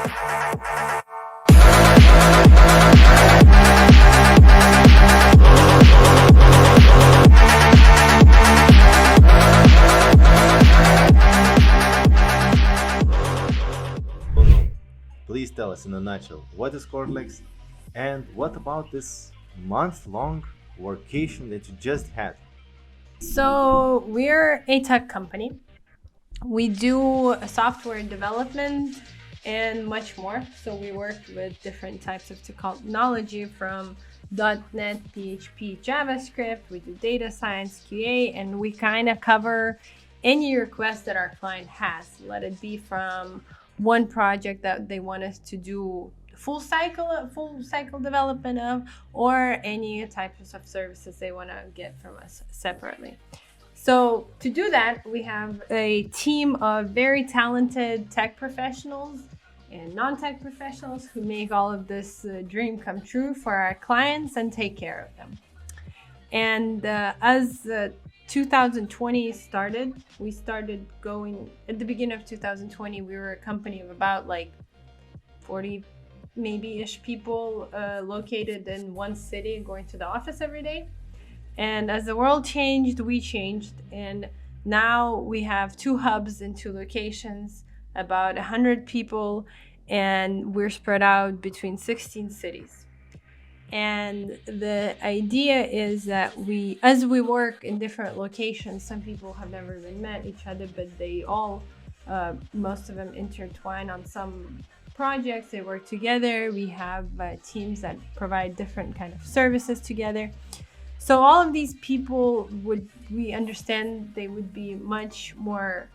Please tell us in a nutshell, what is Cortlex and what about this month-long workation that you just had? So we're a tech company. We do software development and much more. So we work with different types of technology from .NET, PHP, JavaScript. We do data science, QA, and we kind of cover any request that our client has. Let it be from one project that they want us to do full cycle development of, or any types of services they want to get from us separately. So to do that, we have a team of very talented tech professionals and non-tech professionals who make all of this dream come true for our clients and take care of them. And as 2020 started, we started going at the beginning of 2020. We were a company of about like 40 maybe-ish people located in one city, going to the office every day. And as the world changed, we changed. And now we have 2 hubs in 2 locations, about 100 people, and we're spread out between 16 cities. And the idea is that as we work in different locations, some people have never even met each other, but they all, most of them intertwine on some projects. They work together. We have teams that provide different kind of services together. So all of these people we understand they would be much more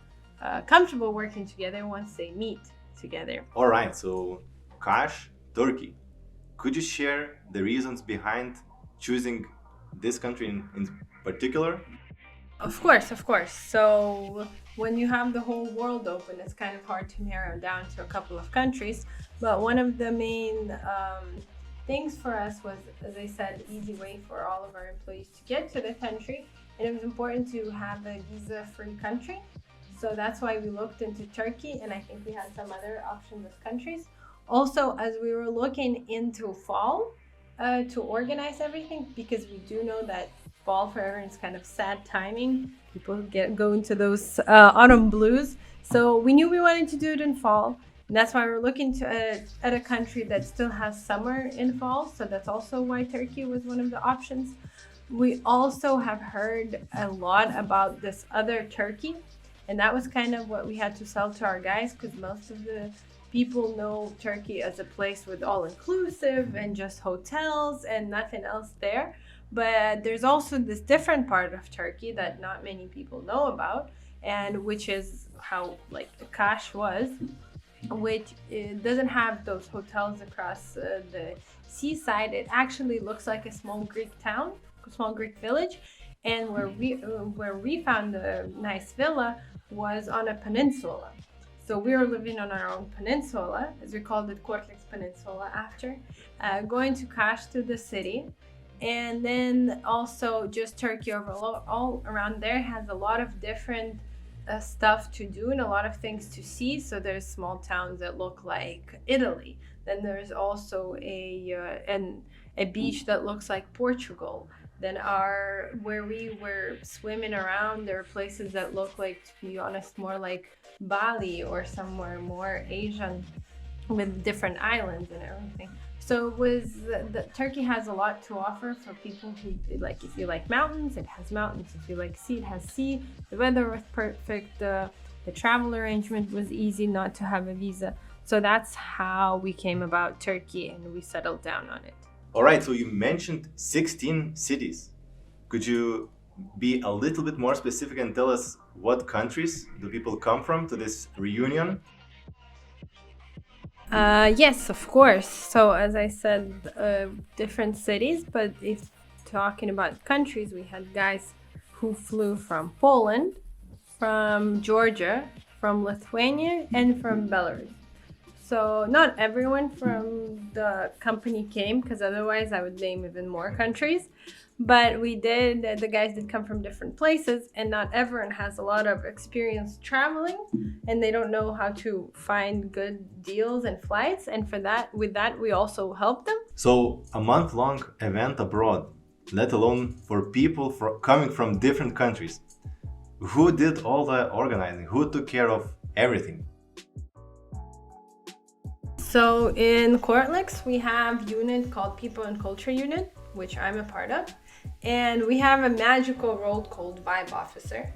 comfortable working together once they meet together. All right, so Kash, Turkey. Could you share the reasons behind choosing this country in particular? Of course, of course. So when you have the whole world open, it's kind of hard to narrow down to a couple of countries. But one of the main things for us was, as I said, easy way for all of our employees to get to the country. And it was important to have a visa-free country. So that's why we looked into Turkey, and I think we had some other options of countries. Also, as we were looking into fall to organize everything, because we do know that fall for everyone's kind of sad timing. People go into those autumn blues. So we knew we wanted to do it in fall. And that's why we're looking at a country that still has summer in fall. So that's also why Turkey was one of the options. We also have heard a lot about this other Turkey. And that was kind of what we had to sell to our guys, because most of the people know Turkey as a place with all-inclusive and just hotels and nothing else there. But there's also this different part of Turkey that not many people know about, and which is how like Kash was, which doesn't have those hotels across the seaside. It actually looks like a small Greek town, a small Greek village. And where we found a nice villa was on a peninsula. So we were living on our own peninsula, as we called it, Cortlex Peninsula, after going to Kash, to the city. And then also just Turkey overall, all around there has a lot of different stuff to do and a lot of things to see. So there's small towns that look like Italy. Then there's also a beach that looks like Portugal. Then where we were swimming around, there are places that look like, to be honest, more like Bali or somewhere more Asian with different islands and everything. So Turkey has a lot to offer for people who like. If you like mountains, it has mountains. If you like sea, it has sea. The weather was perfect. The travel arrangement was easy, not to have a visa. So that's how we came about Turkey, and we settled down on it. All right, so you mentioned 16 cities. Could you be a little bit more specific and tell us what countries do people come from to this reunion? Yes, of course. So as I said, different cities, but if talking about countries, we had guys who flew from Poland, from Georgia, from Lithuania, and from Belarus. So not everyone from the company came, because otherwise I would name even more countries. But the guys did come from different places, and not everyone has a lot of experience traveling, and they don't know how to find good deals and flights. And with that, we also help them. So a month-long event abroad, let alone for people coming from different countries. Who did all the organizing? Who took care of everything? So in Cortlex, we have a unit called People and Culture Unit, which I'm a part of. And we have a magical role called Vibe Officer,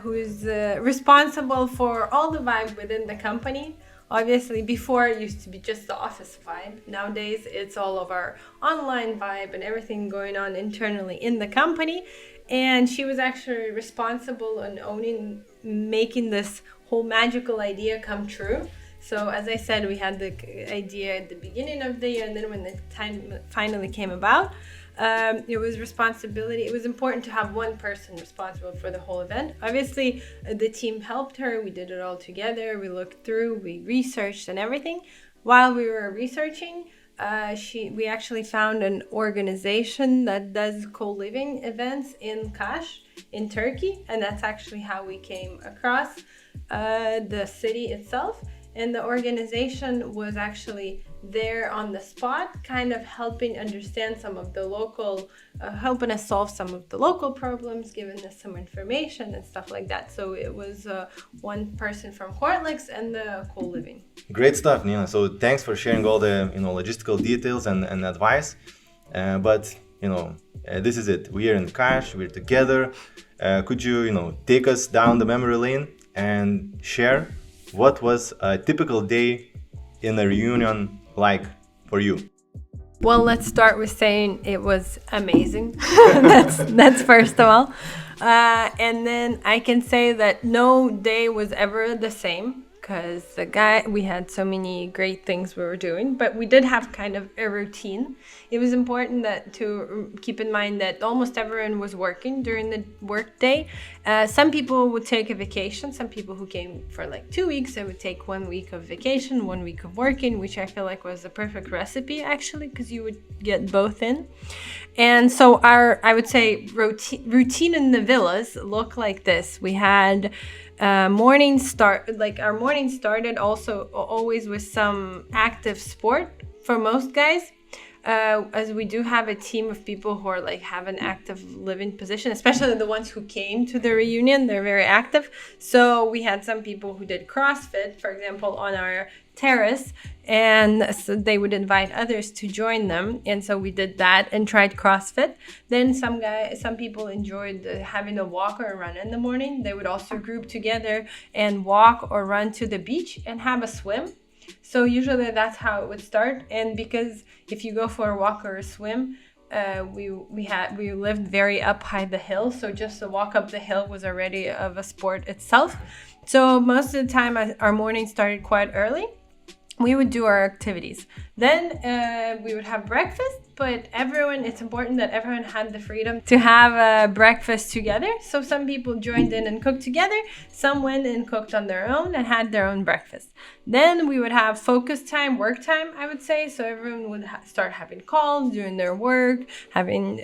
who is responsible for all the vibe within the company. Obviously, before it used to be just the office vibe. Nowadays, it's all of our online vibe and everything going on internally in the company. And she was actually responsible in making this whole magical idea come true. So as I said, we had the idea at the beginning of the year, and then when the time finally came about, it was important to have one person responsible for the whole event. Obviously, the team helped her. We did it all together. We looked through, we researched and everything. While we were researching, we actually found an organization that does co-living events in Kaş in Turkey, and that's actually how we came across the city itself. And the organization was actually there on the spot, kind of helping understand some of the helping us solve some of the local problems, giving us some information and stuff like that. So it was one person from Cortlex and the co-living. Great stuff, Nina. So thanks for sharing all the logistical details and advice. But this is it. We are in Kaş. We're together. Could you take us down the memory lane and share what was a typical day in a reunion like for you? Well, let's start with saying it was amazing. That's first of all. And then I can say that no day was ever the same, because we had so many great things we were doing, but we did have kind of a routine. It was important to keep in mind that almost everyone was working during the work day. Some people would take a vacation. Some people who came for like 2 weeks, they would take 1 week of vacation, 1 week of working, which I feel like was the perfect recipe actually, because you would get both in. And so I would say routine in the villas looked like this. We had our morning started also always with some active sport for most guys, as we do have a team of people who are have an active living position, especially the ones who came to the reunion. They're very active. So we had some people who did CrossFit, for example, on our terrace, and so they would invite others to join them, and so we did that and tried CrossFit. Then some people enjoyed having a walk or a run in the morning. They would also group together and walk or run to the beach and have a swim. So usually that's how it would start. And because if you go for a walk or a swim, we lived very up high the hill, so just the walk up the hill was already of a sport itself. So most of the time our morning started quite early. We would do our activities. Then we would have breakfast, but it's important that everyone had the freedom to have a breakfast together. So some people joined in and cooked together. Some went and cooked on their own and had their own breakfast. Then we would have focus time, work time, I would say. So everyone would start having calls, doing their work, having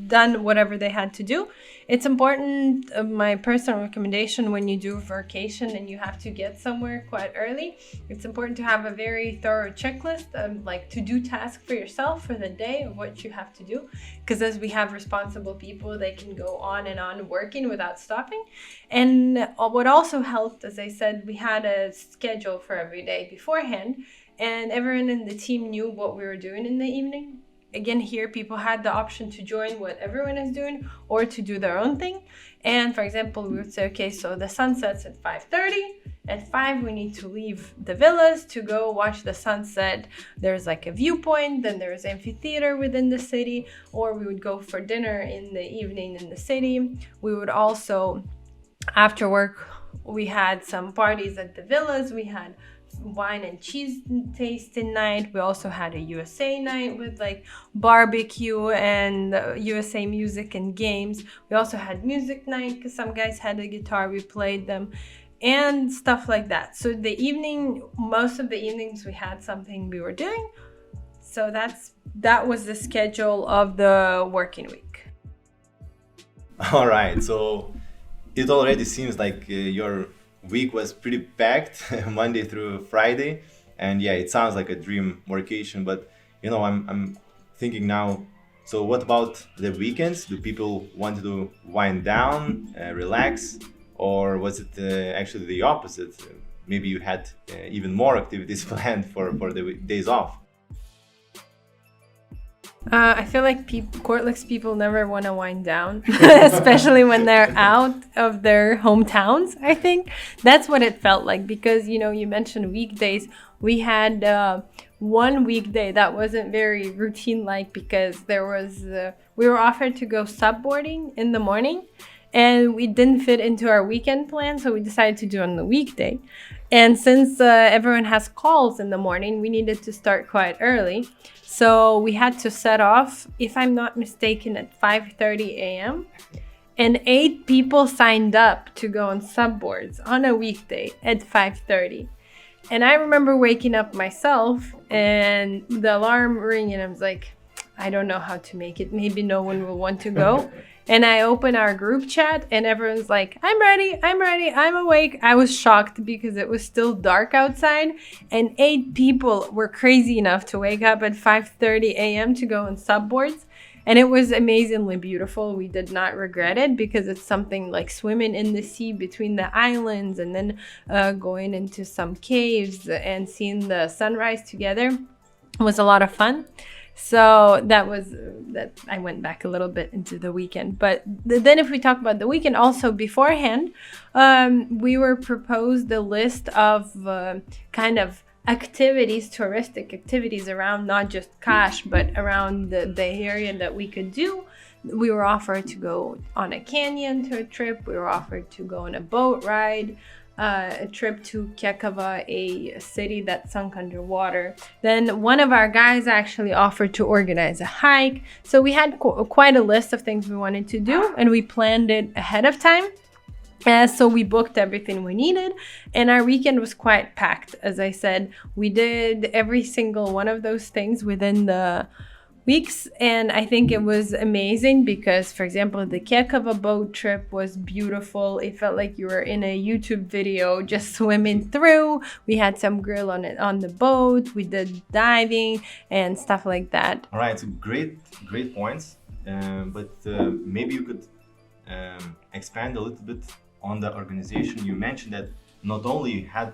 done whatever they had to do. It's important, my personal recommendation, when you do a workation and you have to get somewhere quite early, it's important to have a very thorough checklist of to-do task for yourself for the day of what you have to do. Because as we have responsible people, they can go on and on working without stopping. And what also helped, as I said, we had a schedule for every day beforehand, and everyone in the team knew what we were doing in the evening. Again, here people had the option to join what everyone is doing or to do their own thing. And for example, we would say, okay, so the sun sets at 5:30. At 5, we need to leave the villas to go watch the sunset. There's a viewpoint, then there's amphitheater within the city, or we would go for dinner in the evening in the city. We would also, after work, we had some parties at the villas. We had wine and cheese tasting night. We also had a USA night with barbecue and USA music and games. We also had music night because some guys had a guitar, we played them and stuff like that. So most of the evenings we had something we were doing. So that was the schedule of the working week. All right, so it already seems like your week was pretty packed, Monday through Friday, and yeah, it sounds like a dream workation. But I'm thinking now. So what about the weekends? Do people want to wind down, relax, or was it actually the opposite? Maybe you had even more activities planned for the days off. I feel like Cortlex people never want to wind down, especially when they're out of their hometowns. I think that's what it felt like because, you mentioned weekdays. We had one weekday that wasn't very routine-like because we were offered to go subboarding in the morning and we didn't fit into our weekend plan, so we decided to do it on the weekday. And since everyone has calls in the morning, we needed to start quite early. So we had to set off, if I'm not mistaken, at 5:30 a.m. And 8 people signed up to go on subboards on a weekday at 5:30. And I remember waking up myself and the alarm ringing and I was like, I don't know how to make it. Maybe no one will want to go. And I open our group chat and everyone's like, I'm ready, I'm awake. I was shocked because it was still dark outside and 8 people were crazy enough to wake up at 5:30 a.m. to go on subboards. And it was amazingly beautiful. We did not regret it because it's something like swimming in the sea between the islands and then going into some caves and seeing the sunrise together was a lot of fun. So that I went back a little bit into the weekend. But then if we talk about the weekend, also beforehand, we were proposed a list of kind of activities, touristic activities around not just Kash, but around the area that we could do. We were offered to go on a canyon to a trip. We were offered to go on a boat ride. A trip to Kekava, a city that sunk underwater. Then one of our guys actually offered to organize a hike. So we had quite a list of things we wanted to do and we planned it ahead of time. So we booked everything we needed and our weekend was quite packed. As I said, we did every single one of those things within the weeks and I think it was amazing because, for example, the Kekava boat trip was beautiful. It felt like you were in a YouTube video just swimming through. We had some grill on the boat. We did diving and stuff like that. All right, so great points. But maybe you could expand a little bit on the organization. You mentioned that not only you had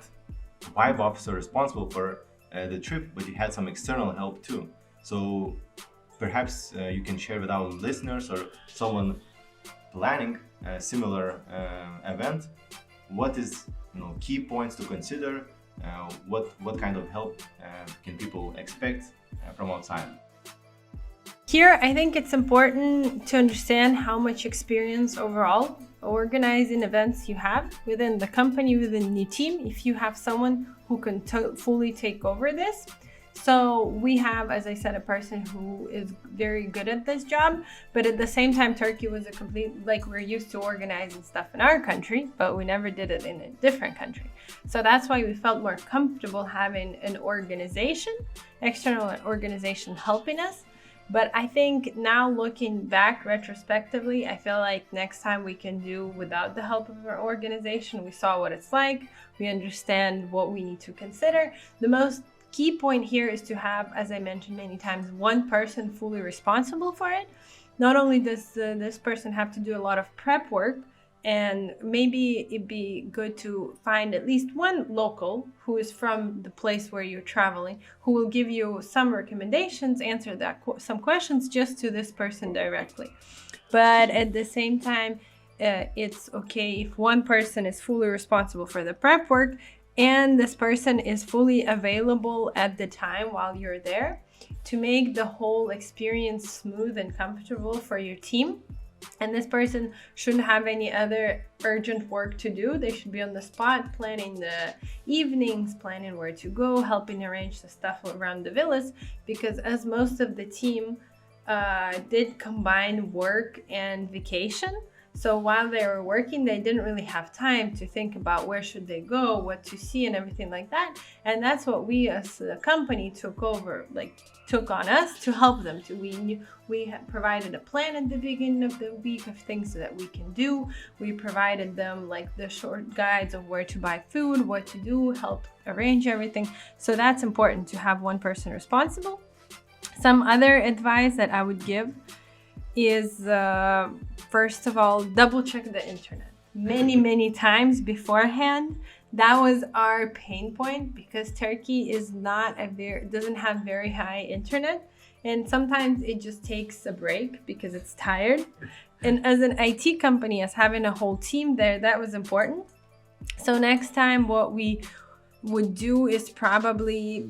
a vibe officer responsible for the trip, but you had some external help too. So perhaps you can share with our listeners or someone planning a similar event, what is key points to consider, what kind of help can people expect from outside? Here, I think it's important to understand how much experience overall organizing events you have within the company, within the team, if you have someone who can fully take over this. So we have, as I said, a person who is very good at this job, but at the same time, Turkey was we're used to organizing stuff in our country, but we never did it in a different country. So that's why we felt more comfortable having an external organization helping us. But I think now looking back retrospectively, I feel like next time we can do without the help of our organization. We saw what it's like. We understand what we need to consider. The most key point here is to have, as I mentioned many times, one person fully responsible for it. Not only does this person have to do a lot of prep work, and maybe it'd be good to find at least one local who is from the place where you're traveling, who will give you some recommendations, answer some questions just to this person directly. But at the same time, it's okay if one person is fully responsible for the prep work and this person is fully available at the time while you're there to make the whole experience smooth and comfortable for your team. And this person shouldn't have any other urgent work to do. They should be on the spot, planning the evenings, planning where to go, helping arrange the stuff around the villas. Because as most of the team did combine work and vacation, So while they were working, they didn't really have time to think about where should they go, what to see, and everything like that. And that's what we as a company took on us to help them. We provided a plan at the beginning of the week of things that we can do. We provided them like the short guides of where to buy food, what to do, help arrange everything. So that's important to have one person responsible. Some other advice that I would give is first of all, double check the internet many times beforehand. That was our pain point because Turkey is doesn't have very high internet, and sometimes it just takes a break because it's tired. And as an IT company, as having a whole team there, that was important. So next time what we would do is probably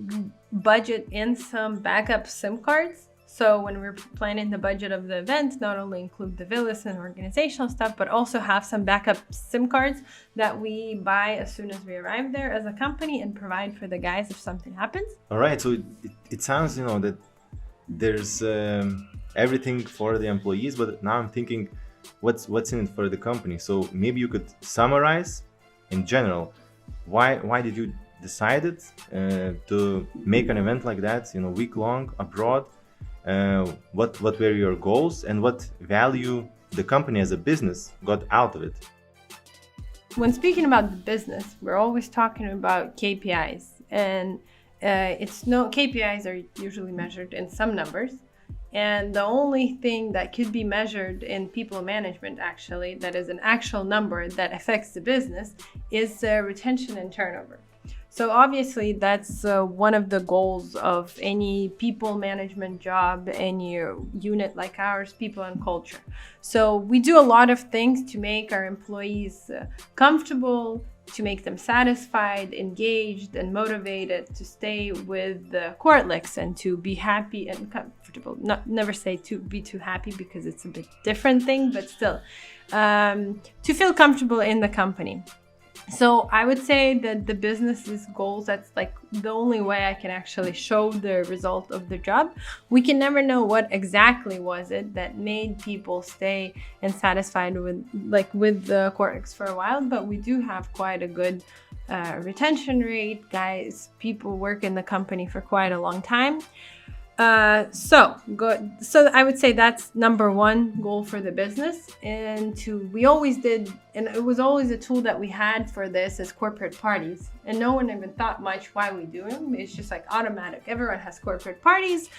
budget in some backup SIM cards. So when we're planning the budget of the event, not only include the villas and organizational stuff, but also have some backup SIM cards that we buy as soon as we arrive there as a company and provide for the guys if something happens. All right, so it sounds, that there's everything for the employees, but now I'm thinking, what's in it for the company? So maybe you could summarize in general, why did you decided to make an event like that, week long abroad? What were your goals and what value the company as a business got out of it? When speaking about the business, we're always talking about KPIs, and KPIs are usually measured in some numbers, and the only thing that could be measured in people management, actually, that is an actual number that affects the business, is retention and turnover. So obviously that's one of the goals of any people management job, any unit like ours, people and culture. So we do a lot of things to make our employees comfortable, to make them satisfied, engaged, and motivated to stay with Cortlex and to be happy and comfortable. Never say to be too happy because it's a bit different thing, but still to feel comfortable in the company. So I would say that the business's goals, that's like the only way I can actually show the result of the job. We can never know what exactly was it that made people stay and satisfied with the Cortlex for a while, but we do have quite a good retention rate. People work in the company for quite a long time. So I would say that's number one goal for the business. And we always did, and it was always a tool that we had for this as corporate parties. And no one even thought much why we do them. It's just like automatic. Everyone has corporate parties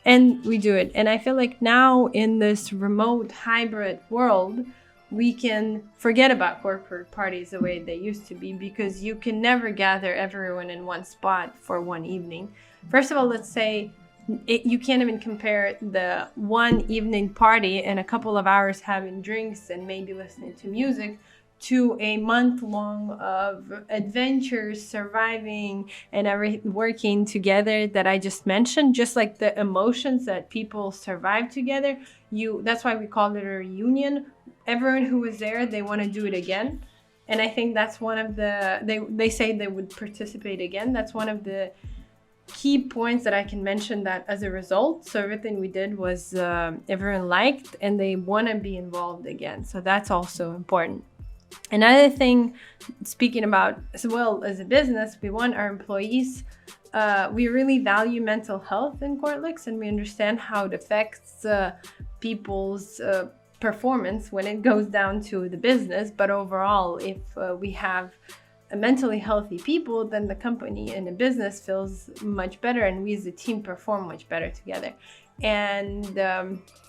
and we do it. And I feel like now in this remote hybrid world, we can forget about corporate parties the way they used to be, because you can never gather everyone in one spot for one evening. First of all, let's say you can't even compare the one evening party and a couple of hours having drinks and maybe listening to music to a month long of adventures, surviving, and working together that I just mentioned. Just like the emotions that people survive together, that's why we call it a reunion. Everyone who was there, they want to do it again. And I think that's one of they say they would participate again. That's one of the key points that I can mention that as a result. So everything we did was everyone liked and they want to be involved again. So that's also important. Another thing, speaking about as well as a business, we want our employees, we really value mental health in Cortlex, and we understand how it affects people's performance when it goes down to the business. But overall, if we have mentally healthy people, then the company and the business feels much better, and we as a team perform much better together. And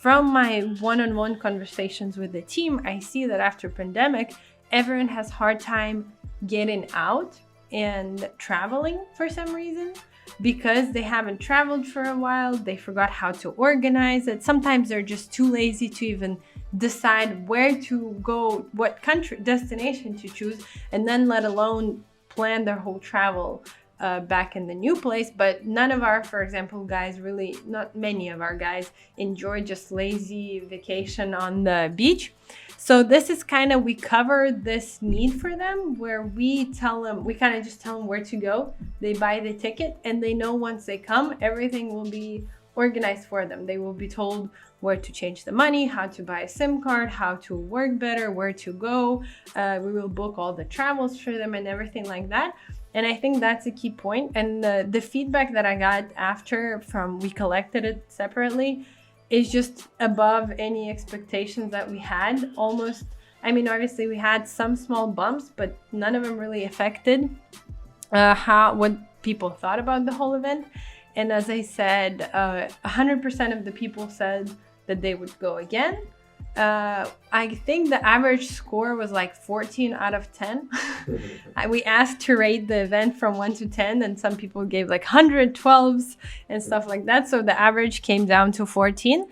from my one-on-one conversations with the team, I see that after pandemic, everyone has hard time getting out and traveling for some reason, because they haven't traveled for a while. They forgot how to organize it. Sometimes they're just too lazy to even decide where to go, what country destination to choose, and then let alone plan their whole travel back in the new place. But none of our, for example, guys, really not many of our guys enjoy just lazy vacation on the beach. So this is kind of, we cover this need for them, where we kind of just tell them where to go. They buy the ticket and they know once they come, everything will be organized for them. They will be told where to change the money, how to buy a SIM card, how to work better, where to go. We will book all the travels for them and everything like that. And I think that's a key point. And the feedback that I got after we collected it separately is just above any expectations that we had. Almost, I mean, obviously we had some small bumps, but none of them really affected what people thought about the whole event. And as I said, 100% of the people said that they would go again. I think the average score was like 14 out of 10. We asked to rate the event from 1 to 10, and some people gave like 112s and stuff like that. So the average came down to 14.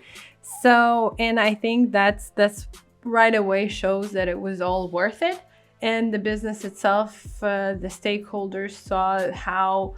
So, and I think that's right away shows that it was all worth it. And the business itself, the stakeholders saw how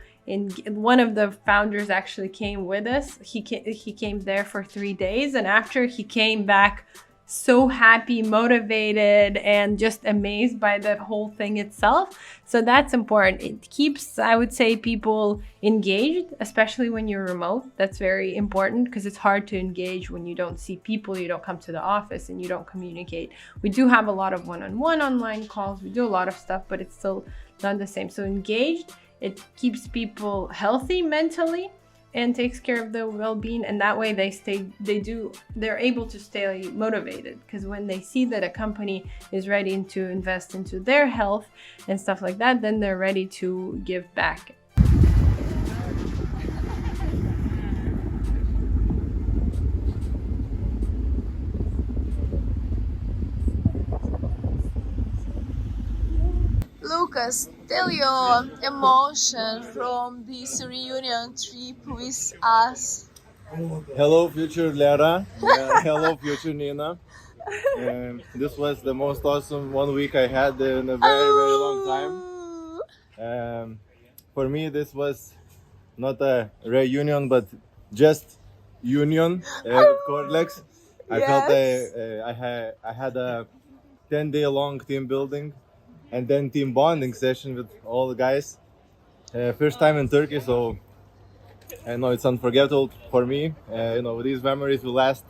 one of the founders actually came with us. He came there for 3 days, and after he came back so happy, motivated, and just amazed by the whole thing itself. So that's important. It keeps, I would say, people engaged, especially when you're remote. That's very important because it's hard to engage when you don't see people, you don't come to the office, and you don't communicate. We do have a lot of one-on-one online calls. We do a lot of stuff, but it's still not the same. So engaged, it keeps people healthy mentally and takes care of their well-being, and that way they're able to stay motivated, because when they see that a company is ready to invest into their health and stuff like that, then they're ready to give back. Lukas, tell your emotion from this reunion trip with us. Hello, future Lera. Hello, future Nina. This was the most awesome 1 week I had in a very, very long time. For me, this was not a reunion, but just union with Cortlex. I felt I had a 10-day long team building and then team bonding session with all the guys. First time in Turkey, so I know it's unforgettable for me. These memories will last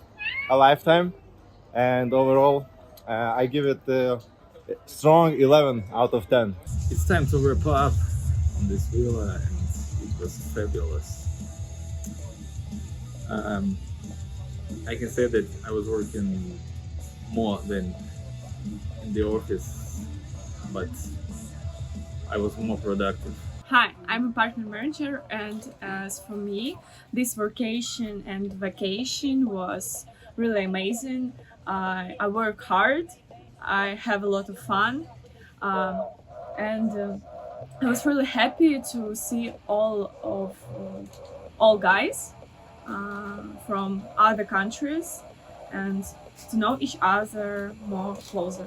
a lifetime. And overall, I give it a strong 11 out of 10. It's time to wrap up on this villa, and it was fabulous. I can say that I was working more than in the office, but I was more productive. Hi, I'm a partner manager, and as for me, this workation and vacation was really amazing. I work hard, I have a lot of fun, and I was really happy to see all guys from other countries and to know each other more closer.